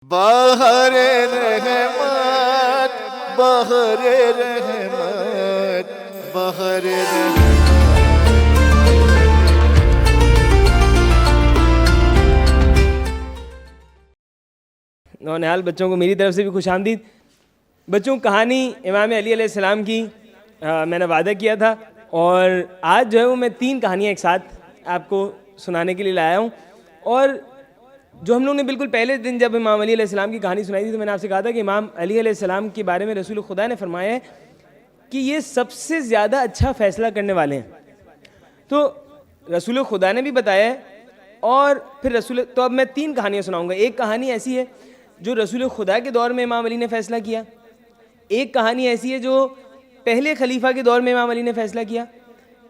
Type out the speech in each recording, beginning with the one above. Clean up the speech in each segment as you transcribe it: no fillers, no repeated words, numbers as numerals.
بہر رحمت بہر رحمت بہر رحمت. نونہال بچوں کو میری طرف سے بھی خوش آمدید. بچوں کہانی امام علی علیہ السلام کی میں نے وعدہ کیا تھا، اور آج جو ہے وہ میں 3 کہانیاں ایک ساتھ آپ کو سنانے کے لیے لایا ہوں. اور جو ہم لوگ نے بالکل پہلے دن جب امام علی علیہ السلام کی کہانی سنائی تھی تو میں نے آپ سے کہا تھا کہ امام علی علیہ السلام کے بارے میں رسول خدا نے فرمایا ہے کہ یہ سب سے زیادہ اچھا فیصلہ کرنے والے ہیں. تو رسول خدا نے بھی بتایا ہے، اور پھر تو اب میں 3 کہانیاں سناؤں گا. ایک کہانی ایسی ہے جو رسول خدا کے دور میں امام علی نے فیصلہ کیا، ایک کہانی ایسی ہے جو پہلے خلیفہ کے دور میں امام علی نے فیصلہ کیا،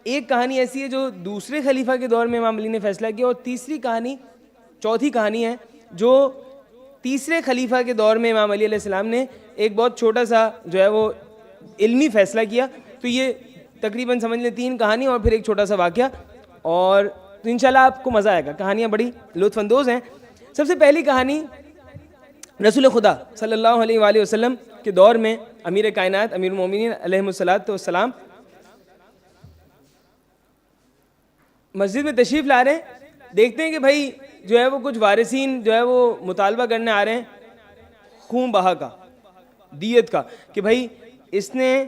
ایک کہانی ایسی ہے جو دوسرے خلیفہ کے دور میں امام علی نے فیصلہ کیا، اور چوتھی کہانی ہے جو تیسرے خلیفہ کے دور میں امام علی علیہ السلام نے ایک بہت چھوٹا سا جو ہے وہ علمی فیصلہ کیا. تو یہ تقریباً سمجھ لیں 3 کہانی اور پھر ایک چھوٹا سا واقعہ، اور تو انشاءاللہ آپ کو مزہ آئے گا. کہانیاں بڑی لطف اندوز ہیں. سب سے پہلی کہانی رسول خدا صلی اللہ علیہ وآلہ وسلم کے دور میں امیر کائنات امیر المومنین علیہ الصلوۃ والسلام مسجد میں تشریف لا رہے ہیں. دیکھتے ہیں کہ بھائی جو ہے وہ کچھ وارثین جو ہے وہ مطالبہ کرنے آ رہے ہیں خون بہا کا، دیت کا، کہ بھائی اس نے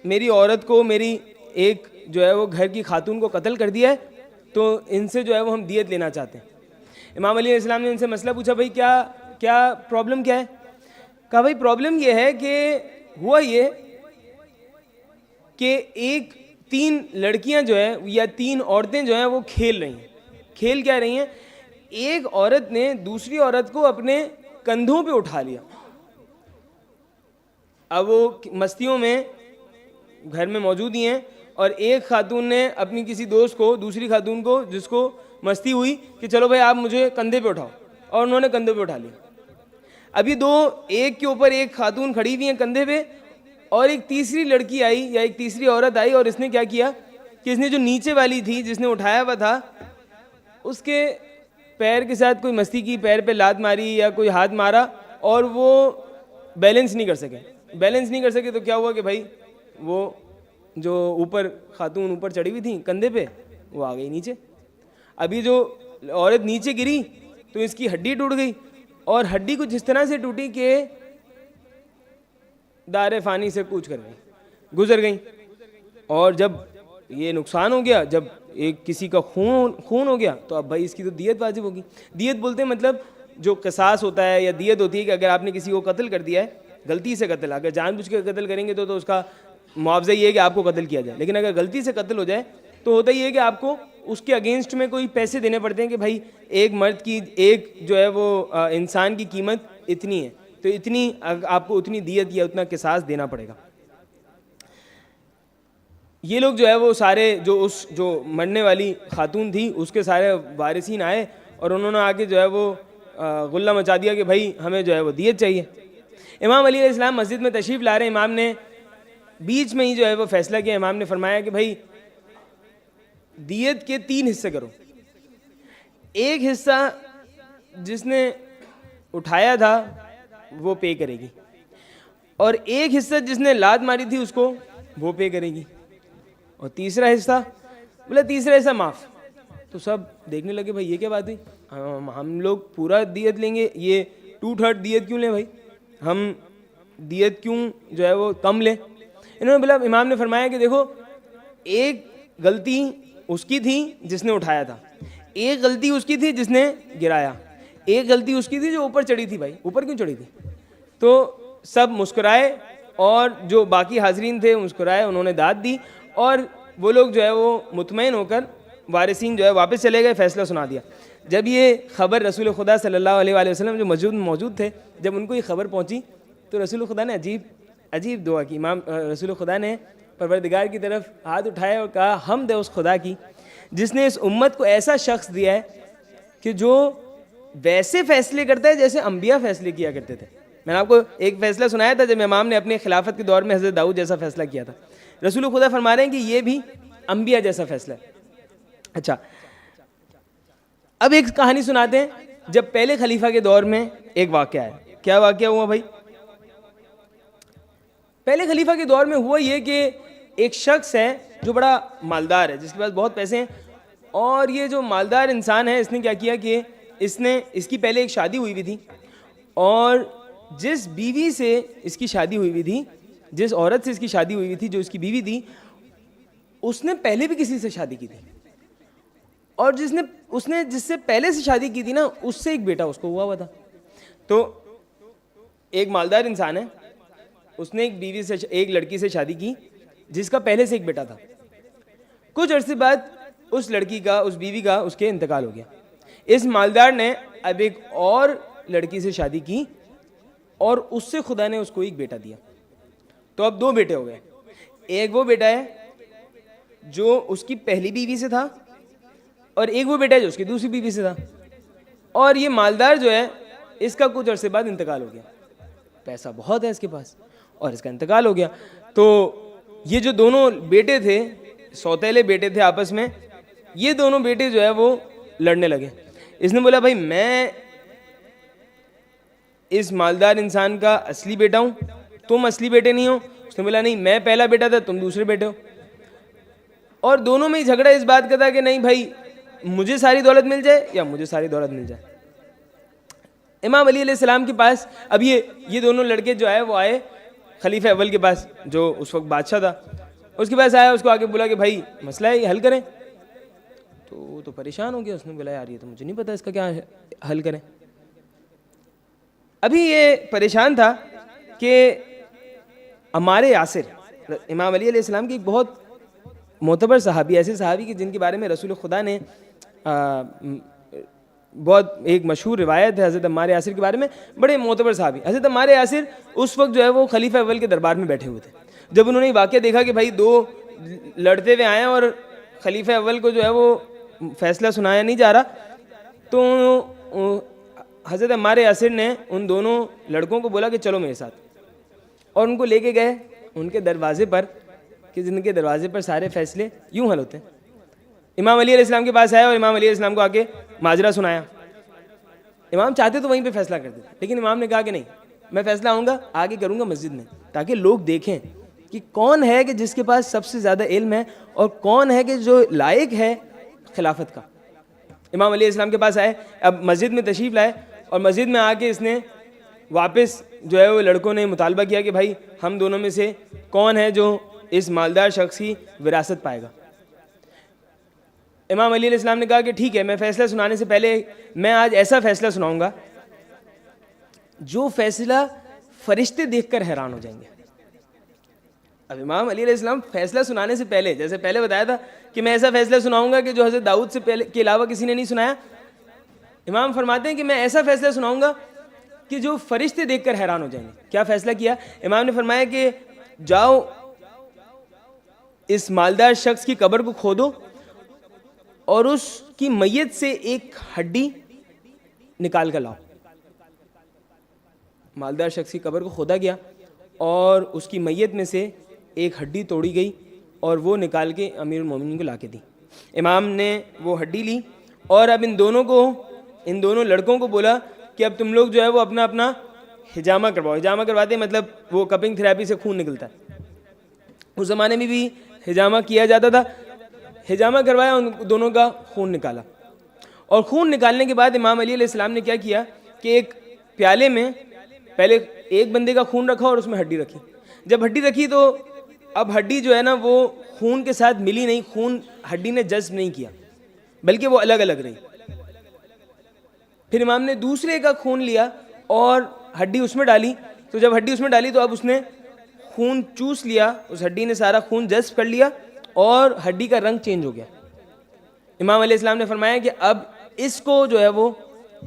میری عورت کو، میری ایک جو ہے وہ گھر کی خاتون کو قتل کر دیا ہے، تو ان سے جو ہے وہ ہم دیت لینا چاہتے ہیں. امام علی علیہ السلام نے ان سے مسئلہ پوچھا، بھائی کیا پرابلم کیا ہے؟ کہا بھائی پرابلم یہ ہے کہ ہوا یہ کہ 3 لڑکیاں جو ہیں یا 3 عورتیں جو ہیں وہ کھیل رہی ہیں. کھیل کیا رہی ہیں؟ ایک عورت نے دوسری عورت کو اپنے کندھوں پہ اٹھا لیا. اب وہ مستیوں میں گھر میں موجود ہی ہیں، اور ایک خاتون نے اپنی کسی دوست کو، دوسری خاتون کو جس کو مستی ہوئی کہ چلو بھائی آپ مجھے کندھے پہ اٹھاؤ، اور انہوں نے کندھے پہ اٹھا لیا. اب یہ 2 ایک کے اوپر ایک خاتون کھڑی ہوئی ہیں کندھے پہ، اور ایک تیسری لڑکی آئی یا ایک تیسری عورت آئی، اور اس نے کیا کیا کہ اس نے جو نیچے والی تھی جس نے اٹھایا ہوا تھا اس کے پیر کے ساتھ کوئی مستی کی، پیر پہ لات ماری یا کوئی ہاتھ مارا، اور وہ بیلنس نہیں کر سکے. تو کیا ہوا کہ بھائی وہ جو خاتون اوپر چڑھی ہوئی تھیں کندھے پہ، وہ آ گئی نیچے. ابھی جو عورت نیچے گری تو اس کی ہڈی ٹوٹ گئی، اور ہڈی کچھ اس طرح سے ٹوٹی کہ دار فانی سے کوچ کر گزر گئیں. اور جب یہ نقصان ہو گیا، جب ایک کسی کا خون ہو گیا، تو اب بھائی اس کی تو دیت واجب ہوگی. دیت بولتے ہیں مطلب جو قصاص ہوتا ہے یا دیت ہوتی ہے کہ اگر آپ نے کسی کو قتل کر دیا ہے، غلطی سے قتل، اگر جان بوجھ کے قتل کریں گے تو اس کا معاوضہ یہ ہے کہ آپ کو قتل کیا جائے. لیکن اگر غلطی سے قتل ہو جائے تو ہوتا یہ ہے کہ آپ کو اس کے اگینسٹ میں کوئی پیسے دینے پڑتے ہیں کہ بھائی ایک مرد کی، ایک جو ہے وہ انسان کی قیمت اتنی ہے، تو اتنی آپ کو اتنی دیت یا اتنا قصاص دینا پڑے گا. یہ لوگ جو ہے وہ سارے جو مرنے والی خاتون تھی اس کے سارے وارثین آئے، اور انہوں نے آ کے جو ہے وہ غلہ مچا دیا کہ بھائی ہمیں جو ہے وہ دیت چاہیے. امام علی علیہ السلام مسجد میں تشریف لا رہے ہیں. امام نے بیچ میں ہی جو ہے وہ فیصلہ کیا. امام نے فرمایا کہ بھائی دیت کے 3 حصے کرو. ایک حصہ جس نے اٹھایا تھا وہ پے کرے گی، اور ایک حصہ جس نے لات ماری تھی اس کو وہ پے کرے گی، اور تیسرا حصہ معاف. تو سب دیکھنے لگے بھائی یہ کیا بات ہے، ہم لوگ پورا دیت لیں گے، یہ 2/3 دیت کیوں لیں بھائی، ہم دیت کیوں جو ہے وہ کم لیں. انہوں نے بولا، امام نے فرمایا کہ دیکھو ایک غلطی اس کی تھی جس نے اٹھایا تھا، ایک غلطی اس کی تھی جس نے گرایا، ایک غلطی اس کی تھی جو اوپر چڑھی تھی. بھائی اوپر کیوں چڑھی تھی؟ تو سب مسکرائے، اور جو باقی حاضرین تھے مسکرائے، انہوں نے داد دی، اور وہ لوگ جو ہے وہ مطمئن ہو کر وارثین جو ہے واپس چلے گئے، فیصلہ سنا دیا. جب یہ خبر رسول خدا صلی اللہ علیہ وآلہ وسلم جو موجود تھے، جب ان کو یہ خبر پہنچی تو رسول خدا نے عجیب دعا کی. رسول خدا نے پروردگار کی طرف ہاتھ اٹھائے اور کہا، حمد ہے اس خدا کی جس نے اس امت کو ایسا شخص دیا ہے کہ جو ویسے فیصلے کرتا ہے جیسے انبیاء فیصلے کیا کرتے تھے. میں نے آپ کو ایک فیصلہ سنایا تھا جب امام نے اپنے خلافت کے دور میں حضرت داؤد جیسا فیصلہ کیا تھا. رسول خدا فرما رہے ہیں کہ یہ بھی انبیاء جیسا فیصلہ ہے. اچھا، اب ایک کہانی سناتے ہیں. جب پہلے خلیفہ کے دور میں ایک واقعہ ہے. کیا واقعہ ہوا بھائی؟ پہلے خلیفہ کے دور میں ہوا یہ کہ ایک شخص ہے جو بڑا مالدار ہے، جس کے پاس بہت پیسے ہیں، اور یہ جو مالدار انسان ہے اس نے کیا کیا کہ اس کی پہلے ایک شادی ہوئی ہوئی تھی، اور جس بیوی سے اس کی شادی ہوئی ہوئی تھی، جس عورت سے اس کی شادی ہوئی ہوئی تھی جو اس کی بیوی تھی، اس نے پہلے بھی کسی سے شادی کی تھی، اور اس نے جس سے پہلے سے شادی کی تھی نا، اس سے ایک بیٹا اس کو ہوا تھا. تو ایک مالدار انسان ہے، اس نے ایک لڑکی سے شادی کی جس کا پہلے سے ایک بیٹا تھا. کچھ عرصے بعد اس بیوی کا اس کے انتقال ہو گیا. اس مالدار نے اب ایک اور لڑکی سے شادی کی اور اس سے خدا نے اس کو ایک بیٹا دیا. تو اب 2 بیٹے ہو گئے. ایک وہ بیٹا ہے جو اس کی پہلی بیوی سے تھا، اور ایک وہ بیٹا ہے جو اس کی دوسری بیوی سے تھا. اور یہ مالدار جو ہے اس کا کچھ عرصے بعد انتقال ہو گیا. پیسہ بہت ہے اس کے پاس اور اس کا انتقال ہو گیا. تو یہ جو دونوں بیٹے تھے، سوتیلے بیٹے تھے، آپس میں یہ دونوں بیٹے جو ہے وہ لڑنے لگے. اس نے بولا بھائی میں اس مالدار انسان کا اصلی بیٹا ہوں، تم اصلی بیٹے نہیں ہو. اس نے بولا نہیں، میں پہلا بیٹا تھا، تم دوسرے بیٹے ہو. اور دونوں میں ہی جھگڑا اس بات کا تھا کہ نہیں بھائی مجھے ساری دولت مل جائے یا مجھے ساری دولت مل جائے. امام علی علیہ السلام کے پاس اب یہ دونوں لڑکے جو آئے وہ آئے خلیفہ اول کے پاس جو اس وقت بادشاہ تھا. اس کے پاس آیا، اس کو آگے بولا کہ بھائی مسئلہ ہے یہ حل کریں. تو وہ تو پریشان ہو گیا. اس نے بولا یار یہ تو مجھے نہیں پتا اس کا کیا حل کریں. ابھی یہ پریشان تھا کہ عمار یاسر امام علی علیہ السلام کی ایک بہت معتبر صحابی، ایسے صحابی کہ جن کے بارے میں رسول خدا نے بہت ایک مشہور روایت ہے حضرت عمار یاسر کے بارے میں، بڑے معتبر صحابی. حضرت عمار یاسر اس وقت جو ہے وہ خلیفہ اول کے دربار میں بیٹھے ہوئے تھے. جب انہوں نے واقعہ دیکھا کہ بھائی 2 لڑتے ہوئے آئے اور خلیفہ اول کو جو ہے وہ فیصلہ سنایا نہیں جا رہا، تو حضرت عمار یاسر نے ان دونوں لڑکوں کو بولا کہ چلو میرے ساتھ، اور ان کو لے کے گئے ان کے دروازے پر، کہ جن کے دروازے پر سارے فیصلے یوں حل ہوتے ہیں. امام علی علیہ السلام کے پاس آیا اور امام علی علیہ السلام کو آ کے ماجرا سنایا. امام چاہتے تو وہیں پہ فیصلہ کرتے تھے، لیکن امام نے کہا کہ نہیں، میں فیصلہ آؤں گا آگے کروں گا مسجد میں، تاکہ لوگ دیکھیں کہ کون ہے کہ جس کے پاس سب سے زیادہ علم ہے اور کون ہے کہ جو لائق ہے خلافت کا. امام علیہ السلام کے پاس آئے، اب مسجد میں تشریف لائے، اور مسجد میں آ کے اس نے واپس جو ہے وہ لڑکوں نے مطالبہ کیا کہ بھائی ہم دونوں میں سے کون ہے جو اس مالدار شخص کی وراثت پائے گا. امام علی علیہ السلام نے کہا کہ ٹھیک ہے، میں فیصلہ سنانے سے پہلے میں آج ایسا فیصلہ سناؤں گا جو فیصلہ فرشتے دیکھ کر حیران ہو جائیں گے. اب امام علی علیہ السلام فیصلہ سنانے سے پہلے، جیسے پہلے بتایا تھا کہ میں ایسا فیصلہ سناؤں گا کہ جو حضرت داؤد سے پہلے کے علاوہ کسی نے نہیں سنایا، امام فرماتے ہیں کہ میں ایسا فیصلہ سناؤں گا کہ جو فرشتے دیکھ کر حیران ہو جائیں گے. کیا فیصلہ کیا؟ امام نے فرمایا کہ جاؤ اس مالدار شخص کی قبر کو کھودو اور اس کی میت سے ایک ہڈی نکال کر لاؤ. مالدار شخص کی قبر کو کھودا گیا اور اس کی میت میں سے ایک ہڈی توڑی گئی اور وہ نکال کے امیر المومنین کو لا کے دی. امام نے وہ ہڈی لی اور اب ان دونوں لڑکوں کو بولا کہ اب تم لوگ جو ہے وہ اپنا اپنا حجامہ کرواؤ. حجامہ کرواتے مطلب وہ کپنگ تھراپی سے خون نکلتا ہے. اس زمانے میں بھی حجامہ کیا جاتا تھا. حجامہ کروایا، ان دونوں کا خون نکالا، اور خون نکالنے کے بعد امام علی علیہ السلام نے کیا کیا کہ ایک پیالے میں پہلے ایک بندے کا خون رکھا اور اس میں ہڈی رکھی. جب ہڈی رکھی تو اب ہڈی جو ہے نا وہ خون کے ساتھ ملی نہیں، خون ہڈی نے جذب نہیں کیا بلکہ وہ الگ الگ رہی. پھر امام نے دوسرے کا خون لیا اور ہڈی اس میں ڈالی. تو جب ہڈی اس میں ڈالی تو اب اس نے خون چوس لیا، اس ہڈی نے سارا خون جذب کر لیا اور ہڈی کا رنگ چینج ہو گیا. امام علیہ السلام نے فرمایا کہ اب اس کو جو ہے وہ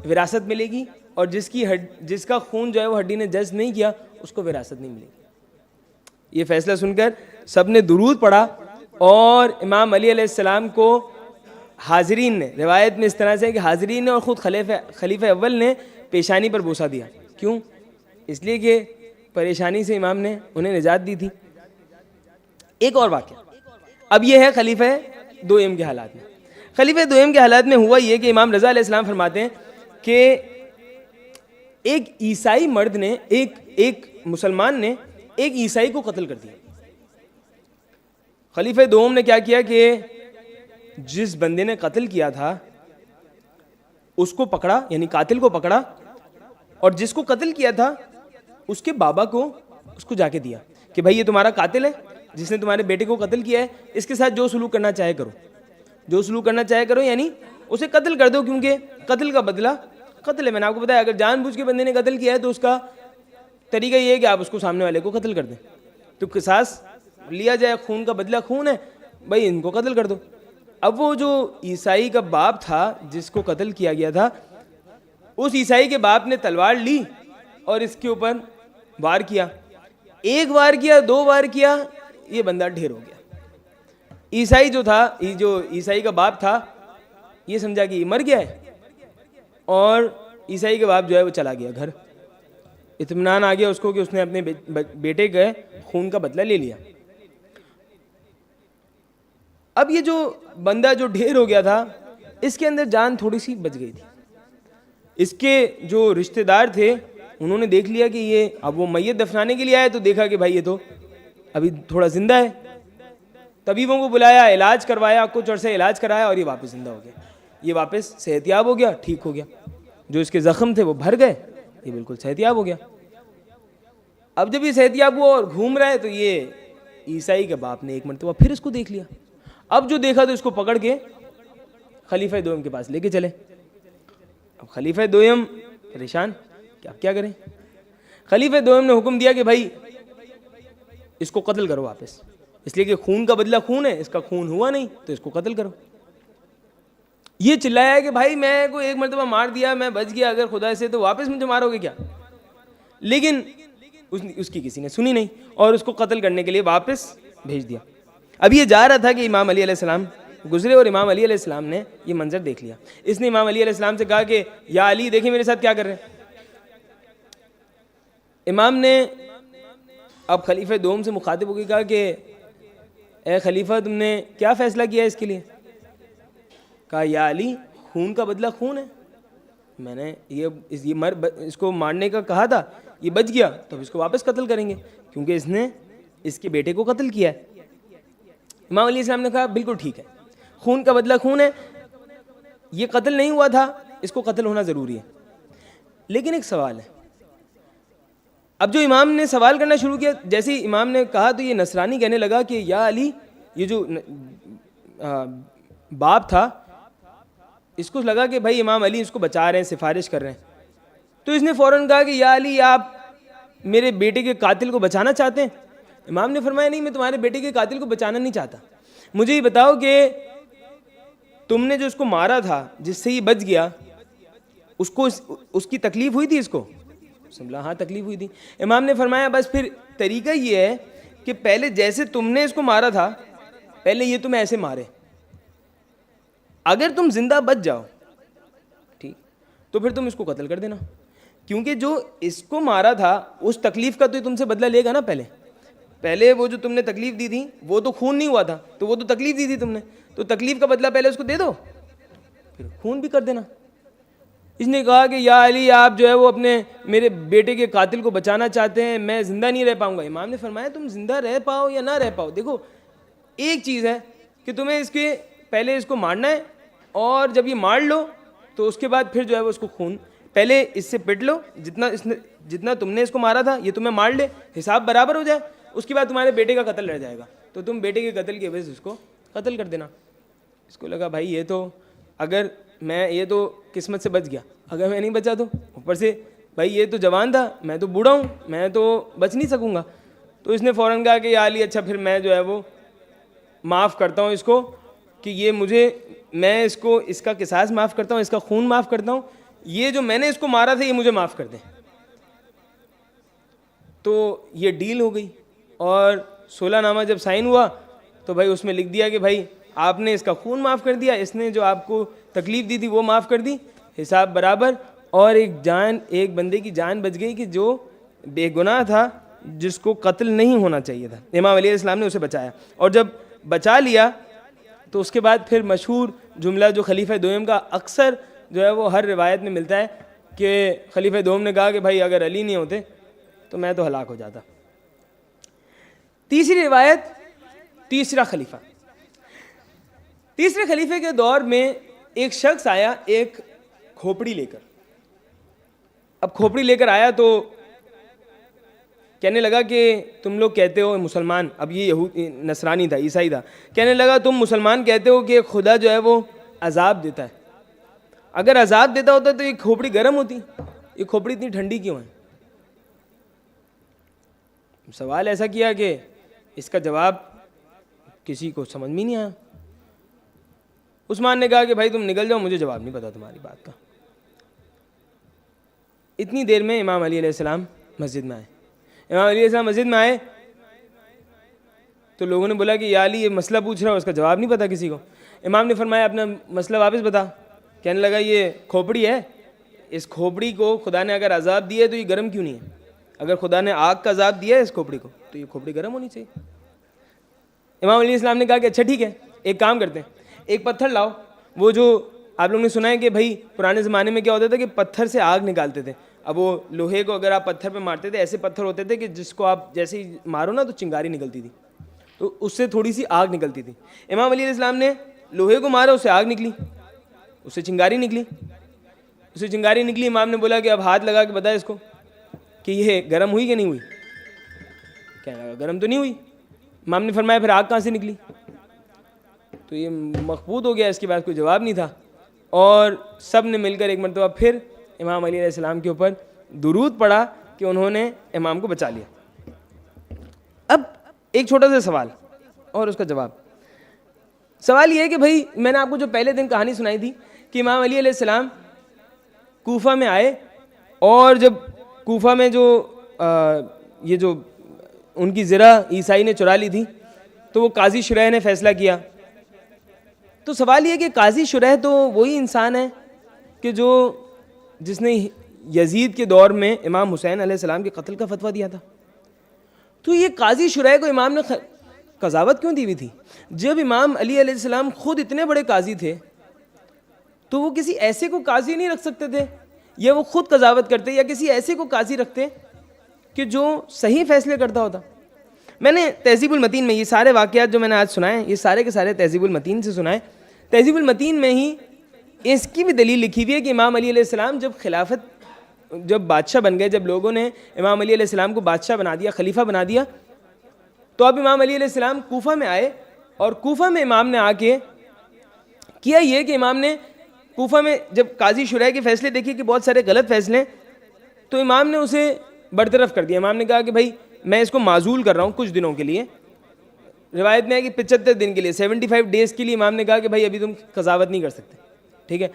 وراثت ملے گی، اور جس کا خون جو ہے وہ ہڈی نے جذب نہیں کیا اس کو وراثت نہیں ملے گی. یہ فیصلہ سن کر سب نے درود پڑھا اور امام علی علیہ السلام کو حاضرین نے، روایت میں اس طرح سے ہے کہ حاضرین نے اور خود خلیفہ اول نے پیشانی پر بوسہ دیا. کیوں؟ اس لیے کہ پریشانی سے امام نے انہیں نجات دی تھی. ایک اور واقعہ اب یہ ہے خلیفہ دوئم کے حالات میں. خلیفہ دوئم کے حالات میں ہوا یہ کہ امام رضا علیہ السلام فرماتے ہیں کہ ایک عیسائی مرد نے ایک مسلمان نے ایک عیسائی کو قتل کر دیا. خلیفہ دوم نے کیا کیا کہ جس بندے نے قتل کیا تھا اس کو پکڑا, یعنی قاتل کو پکڑا, اور جس کو قتل کیا تھا اس کے بابا کو اس کو جا کے دیا کہ بھائی یہ تمہارا قاتل ہے جس نے تمہارے بیٹے کو قتل کیا ہے, اس کے ساتھ جو سلوک کرنا چاہے کرو, جو سلوک کرنا چاہے کرو, یعنی اسے قتل کر دو, کیونکہ قتل کا بدلہ قتل ہے. میں نے آپ کو بتایا اگر جان بوجھ کے بندے نے قتل کیا ہے تو اس کا طریقہ یہ ہے کہ آپ اس کو سامنے والے کو قتل کر دیں, تو قصاص لیا جائے, خون کا بدلہ خون ہے, بھائی ان کو قتل کر دو. اب وہ جو عیسائی کا باپ تھا جس کو قتل کیا گیا تھا, اس عیسائی کے باپ نے تلوار لی اور اس کے اوپر وار کیا. ایک وار کیا, دو وار کیا, یہ بندہ ڈھیر ہو گیا. عیسائی جو تھا, جو عیسائی کا باپ تھا, یہ سمجھا کہ یہ مر گیا ہے, اور عیسائی کے باپ جو ہے وہ چلا گیا گھر. اطمینان آ گیا اس کو کہ اس نے اپنے بیٹے کے خون کا بدلہ لے لیا. اب یہ جو بندہ جو ڈھیر ہو گیا تھا اس کے اندر جان تھوڑی سی بچ گئی تھی. اس کے جو رشتہ دار تھے انہوں نے دیکھ لیا کہ یہ اب وہ میت دفنانے کے لیے آئے, تو دیکھا کہ بھائی یہ تو ابھی تھوڑا زندہ ہے. طبیبوں کو بلایا, علاج کروایا, کچھ عرصے علاج کرایا, اور یہ واپس زندہ ہو گیا. یہ واپس صحت یاب ہو گیا, ٹھیک ہو گیا. جو اس کے زخم تھے وہ بھر گئے, یہ بالکل صحت یاب ہو گیا. اب جب یہ صحت یاب ہوا اور گھوم رہا ہے تو یہ عیسائی کے باپ نے ایک مرتبہ پھر اس کو دیکھ لیا. اب جو دیکھا تو اس کو پکڑ کے خلیفہ دوم کے پاس لے کے چلے. اب خلیفہ دوم پریشان کہ اب کیا کریں. خلیفہ دوم نے حکم دیا کہ بھائی اس کو قتل کرو واپس, اس لیے کہ خون کا بدلہ خون ہے, اس کا خون ہوا نہیں تو اس کو قتل کرو. یہ چلایا کہ بھائی میں کو ایک مرتبہ مار دیا, میں بچ گیا اگر خدا سے, تو واپس مجھے مارو گے کیا. لیکن اس کی کسی نے سنی نہیں اور اس کو قتل کرنے کے لیے واپس بھیج دیا. اب یہ جا رہا تھا کہ امام علی علیہ السلام گزرے, اور امام علی علیہ السلام نے یہ منظر دیکھ لیا. اس نے امام علی علیہ السلام سے کہا کہ یا علی دیکھیں میرے ساتھ کیا کر رہے ہیں. امام نے اب خلیفہ دوم سے مخاطب ہو کے کہا کہ اے خلیفہ تم نے کیا فیصلہ کیا اس کے لیے. کہا یا علی خون کا بدلہ خون ہے, میں نے اس کو مارنے کا کہا تھا, یہ بچ گیا تو اب اس کو واپس قتل کریں گے کیونکہ اس نے اس کے بیٹے کو قتل کیا ہے. امام علیہ السلام نے کہا بالکل ٹھیک ہے, خون کا بدلہ خون ہے, یہ قتل نہیں ہوا تھا, اس کو قتل ہونا ضروری ہے. لیکن ایک سوال ہے. اب جو امام نے سوال کرنا شروع کیا, جیسے ہی امام نے کہا تو یہ نصرانی کہنے لگا کہ یا علی, یہ جو باپ تھا اس کو لگا کہ بھائی امام علی اس کو بچا رہے ہیں, سفارش کر رہے ہیں, تو اس نے فوراً کہا کہ یا علی آپ میرے بیٹے کے قاتل کو بچانا چاہتے ہیں. امام نے فرمایا نہیں, میں تمہارے بیٹے کے قاتل کو بچانا نہیں چاہتا, مجھے یہ بتاؤ کہ تم نے جو اس کو مارا تھا جس سے یہ بچ گیا, اس کو اس کی تکلیف ہوئی تھی, اس کو سمجھا ہاں تکلیف ہوئی تھی. امام نے فرمایا بس پھر طریقہ یہ ہے کہ پہلے جیسے تم نے اس کو مارا تھا پہلے یہ تمہیں ایسے مارے, اگر تم زندہ بچ جاؤ ٹھیک تو پھر تم اس کو قتل کر دینا, کیونکہ جو اس کو مارا تھا اس تکلیف کا تو تم سے بدلہ لے گا نا. پہلے وہ جو تم نے تکلیف دی تھی وہ تو خون نہیں ہوا تھا, تو وہ تو تکلیف دی تھی تم نے, تو تکلیف کا بدلہ پہلے اس کو دے دو, پھر خون بھی کر دینا. اس نے کہا کہ یا علی آپ جو ہے وہ اپنے میرے بیٹے کے قاتل کو بچانا چاہتے ہیں, میں زندہ نہیں رہ پاؤں گا. امام نے فرمایا تم زندہ رہ پاؤ یا نہ رہ پاؤ, دیکھو ایک چیز ہے کہ تمہیں اس کے پہلے اس کو مارنا ہے, اور جب یہ مار لو تو اس کے بعد پھر جو ہے وہ اس کو خون پہلے اس سے پٹ لو, جتنا تم نے اس کو مارا تھا یہ تمہیں مار لے, حساب برابر ہو جائے, اس کے بعد تمہارے بیٹے کا قتل رہ جائے گا, تو تم بیٹے کے قتل کی وجہ سے اس کو قتل کر دینا. اس کو لگا بھائی یہ تو اگر میں یہ تو قسمت سے بچ گیا, اگر میں نہیں بچا تو اوپر سے بھائی یہ تو جوان تھا, میں تو بوڑھا ہوں, میں تو بچ نہیں سکوں گا. تو اس نے فوراً کہا کہ یا علی اچھا پھر میں جو ہے وہ معاف کرتا ہوں اس کو, کہ یہ میں اس کو اس کا قصاص معاف کرتا ہوں, اس کا خون معاف کرتا ہوں, یہ جو میں نے اس کو مارا تھا یہ مجھے معاف کر دیں. تو یہ ڈیل ہو گئی, اور 16 نامہ جب سائن ہوا تو بھائی اس میں لکھ دیا کہ بھائی آپ نے اس کا خون معاف کر دیا, اس نے جو آپ کو تکلیف دی تھی وہ معاف کر دی, حساب برابر, اور ایک بندے کی جان بچ گئی کہ جو بے گناہ تھا, جس کو قتل نہیں ہونا چاہیے تھا. امام علیہ السلام نے اسے بچایا, اور جب بچا لیا تو اس کے بعد پھر مشہور جملہ جو خلیفہ دوم کا اکثر جو ہے وہ ہر روایت میں ملتا ہے کہ خلیفہ دوم نے کہا کہ بھائی اگر علی نہیں ہوتے تو میں تو ہلاک ہو جاتا. تیسری روایت, تیسرا خلیفہ. تیسرے خلیفے کے دور میں ایک شخص آیا ایک کھوپڑی لے کر. اب کھوپڑی لے کر آیا تو کہنے لگا کہ تم لوگ کہتے ہو مسلمان, اب یہ نصرانی تھا, عیسائی تھا, کہنے لگا تم مسلمان کہتے ہو کہ خدا جو ہے وہ عذاب دیتا ہے, اگر عذاب دیتا ہوتا تو یہ کھوپڑی گرم ہوتی, یہ کھوپڑی اتنی ٹھنڈی کیوں ہے؟ سوال ایسا کیا کہ اس کا جواب کسی کو سمجھ میں نہیں آیا. عثمان نے کہا کہ بھائی تم نکل جاؤ, مجھے جواب نہیں پتا تمہاری بات کا. اتنی دیر میں امام علی علیہ السلام مسجد میں آئے. امام علی علیہ السلام مسجد میں آئے تو لوگوں نے بولا کہ یا علی یہ مسئلہ پوچھ رہا ہے, اس کا جواب نہیں پتا کسی کو. امام نے فرمایا اپنا مسئلہ واپس بتا. کہنے لگا یہ کھوپڑی ہے, اس کھوپڑی کو خدا نے اگر عذاب دیا ہے تو یہ گرم کیوں نہیں ہے؟ اگر خدا نے آگ کا عذاب دیا ہے اس کھوپڑی کو تو یہ کھوپڑی گرم ہونی چاہیے. امام علیہ السلام نے کہا کہ اچھا ٹھیک ہے, ایک کام کرتے ہیں, ایک پتھر لاؤ. وہ جو آپ لوگوں نے سنا ہے کہ بھائی پرانے زمانے میں کیا ہوتا تھا کہ پتھر سے آگ نکالتے تھے. اب وہ لوہے کو اگر آپ پتھر پہ مارتے تھے, ایسے پتھر ہوتے تھے کہ جس کو آپ جیسے ہی مارو نا تو چنگاری نکلتی تھی, تو اس سے تھوڑی سی آگ نکلتی تھی. امام علیہ السلام نے لوہے کو مارا, اس سے آگ نکلی, اس سے چنگاری نکلی, اس سے چنگاری نکلی. امام نے بولا کہ اب ہاتھ لگا کے بتا اس کو کہ یہ گرم ہوئی کہ نہیں ہوئی؟ کہنے لگا گرم تو نہیں ہوئی. امام نے فرمایا پھر آگ کہاں سے نکلی؟ تو یہ مخبوط ہو گیا, اس کے بعد کوئی جواب نہیں تھا. اور سب نے مل کر ایک مرتبہ پھر امام علی علیہ السلام کے اوپر درود پڑھا کہ انہوں نے امام کو بچا لیا. اب ایک چھوٹا سا سوال اور اس کا جواب. سوال یہ ہے کہ بھائی میں نے آپ کو جو پہلے دن کہانی سنائی تھی کہ امام علی علیہ السلام کوفہ میں آئے, اور جب کوفہ میں جو یہ جو ان کی زرہ عیسائی نے چرا لی تھی تو وہ قاضی شریح نے فیصلہ کیا. تو سوال یہ کہ قاضی شریح تو وہی انسان ہے کہ جس نے یزید کے دور میں امام حسین علیہ السلام کے قتل کا فتویٰ دیا تھا. تو یہ قاضی شریح کو امام نے قضاوت کیوں دی ہوئی تھی؟ جب امام علی علیہ السلام خود اتنے بڑے قاضی تھے تو وہ کسی ایسے کو قاضی نہیں رکھ سکتے تھے, یا وہ خود قضاوت کرتے, یا کسی ایسے کو قاضی رکھتے کہ جو صحیح فیصلے کرتا ہوتا. میں نے تہذیب المتین میں یہ سارے واقعات جو میں نے آج سنائے ہیں, یہ سارے کے سارے تہذیب المتین سے سنائے. تہذیب المتین میں ہی اس کی بھی دلیل لکھی ہوئی ہے کہ امام علی علیہ السلام جب بادشاہ بن گئے, جب لوگوں نے امام علی علیہ السلام کو بادشاہ بنا دیا, خلیفہ بنا دیا, تو اب امام علی علیہ السلام کوفہ میں آئے, اور کوفہ میں امام نے آ کے کیا یہ کہ امام نے کوفہ میں جب قاضی شریح کے فیصلے دیکھے کہ بہت سارے غلط فیصلے ہیں, تو امام نے اسے برطرف کر دیا. امام نے کہا کہ بھائی میں اس کو معزول کر رہا ہوں کچھ دنوں کے لیے. روایت میں ہے کہ 75 دن کے لیے, 75 ڈیز کے لیے امام نے کہا کہ بھائی ابھی تم قضاوت نہیں کر سکتے, ٹھیک ہے.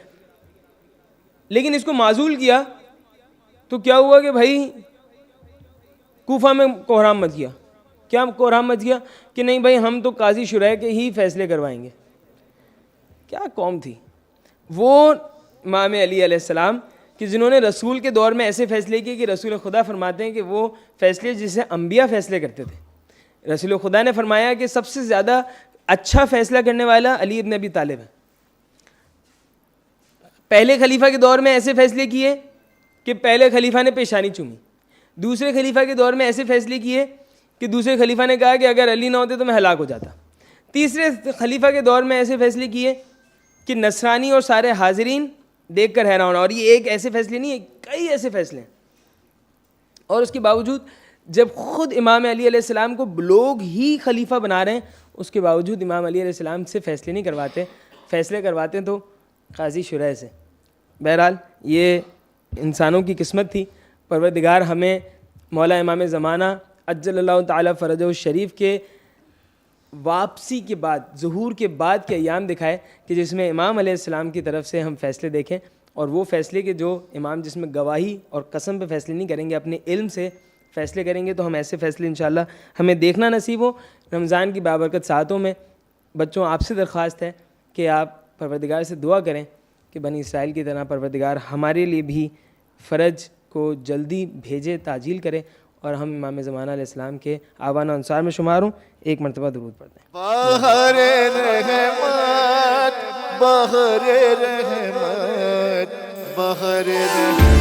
لیکن اس کو معزول کیا تو کیا ہوا کہ بھائی کوفہ میں کوہرام مچ گیا. کیا کوہرام مچ گیا کہ نہیں بھائی ہم تو قاضی شریح کے ہی فیصلے کروائیں گے. کیا قوم تھی وہ امام علی علیہ السلام کہ جنہوں نے رسول کے دور میں ایسے فیصلے کیے کہ رسول خدا فرماتے ہیں کہ وہ فیصلے جسے انبیاء فیصلے کرتے تھے. رسول خدا نے فرمایا کہ سب سے زیادہ اچھا فیصلہ کرنے والا علی ابن ابی طالب ہے. پہلے خلیفہ کے دور میں ایسے فیصلے کیے کہ پہلے خلیفہ نے پیشانی چومی. دوسرے خلیفہ کے دور میں ایسے فیصلے کیے کہ دوسرے خلیفہ نے کہا کہ اگر علی نہ ہوتے تو میں ہلاک ہو جاتا. تیسرے خلیفہ کے دور میں ایسے فیصلے کیے کہ نصرانی اور سارے حاضرین دیکھ کر حیران ہونا. اور یہ ایک ایسے فیصلے نہیں, کئی ایسے فیصلے ہیں. اور اس کے باوجود جب خود امام علی علیہ السلام کو لوگ ہی خلیفہ بنا رہے ہیں, اس کے باوجود امام علی علیہ السلام سے فیصلے نہیں کرواتے, فیصلے کرواتے ہیں تو قاضی شریح سے. بہرحال یہ انسانوں کی قسمت تھی. پروردگار ہمیں مولا امام زمانہ عجل اللہ تعالیٰ فرجہ الشریف کے واپسی کے بعد, ظہور کے بعد کے ایام دکھائے کہ جس میں امام علیہ السلام کی طرف سے ہم فیصلے دیکھیں, اور وہ فیصلے کے جو امام جس میں گواہی اور قسم پہ فیصلے نہیں کریں گے, اپنے علم سے فیصلے کریں گے, تو ہم ایسے فیصلے انشاءاللہ ہمیں دیکھنا نصیب ہو. رمضان کی بابرکت ساعتوں میں بچوں آپ سے درخواست ہے کہ آپ پروردگار سے دعا کریں کہ بنی اسرائیل کی طرح پروردگار ہمارے لیے بھی فرج کو جلدی بھیجے, تعجیل کرے, اور ہم امام زمانہ علیہ السلام کے آوان و انصار میں شمار ہوں. ایک مرتبہ درود پڑھتے ہیں. بہر رحمت بہر رحمت بہر رحمت